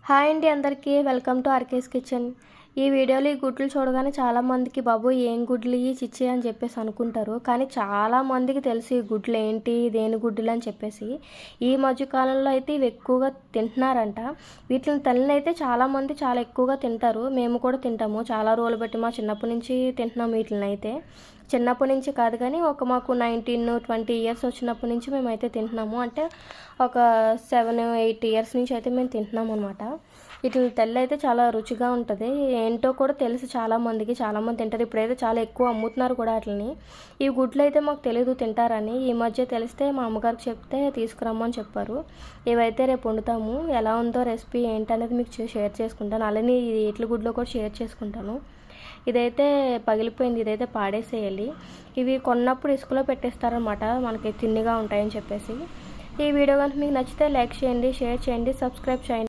Hi అండి అందరికీ welcome to RK's kitchen. ఈ వీడియోలో ఈ గుడ్లు చూడగానే చాలామందికి బాబు ఏం గుడ్లు ఇవి చిచ్చి అని చెప్పేసి అనుకుంటారు. కానీ చాలామందికి తెలుసు ఈ గుడ్లు ఏంటి, దేని గుడ్లు అని చెప్పేసి. ఈ మధ్యకాలంలో అయితే ఇవి ఎక్కువగా తింటున్నారంట. వీటిని తల్లిని అయితే చాలామంది చాలా ఎక్కువగా తింటారు. మేము కూడా తింటాము. చాలా రోజులు బట్టి మా చిన్నప్పటి నుంచి తింటున్నాము వీటిని అయితే. చిన్నప్పటి నుంచి కాదు కానీ మాకు 19-20 ఇయర్స్ వచ్చినప్పటి నుంచి మేమైతే తింటున్నాము. అంటే ఒక 7-8 ఇయర్స్ నుంచి అయితే మేము తింటున్నాము అనమాట. వీటి తెల్ల అయితే చాలా రుచిగా ఉంటుంది. ఏంటో కూడా తెలుసు చాలామందికి, చాలామంది తింటారు. ఇప్పుడైతే చాలా ఎక్కువ అమ్ముతున్నారు కూడా వాటిని. ఈ గుడ్లు అయితే మాకు తెలియదు తింటారని. ఈ మధ్య తెలిస్తే మా అమ్మగారికి చెప్తే తీసుకురమ్మని చెప్పారు. ఇవైతే రేపు వండుతాము. ఎలా ఉందో రెసిపీ ఏంటనేది మీకు షేర్ చేసుకుంటాను. అలానే ఈ ఇట్ల గుడ్లో కూడా షేర్ చేసుకుంటాను. ఇదైతే పగిలిపోయింది, ఇదైతే పాడేసేయాలి. ఇవి కొన్నప్పుడు ఇసుకలో పెట్టేస్తారనమాట, మనకి తిన్నిగా ఉంటాయని చెప్పేసి. ఈ వీడియో కనుక మీకు నచ్చితే లైక్ చేయండి, షేర్ చేయండి, సబ్స్క్రైబ్ చేయండి.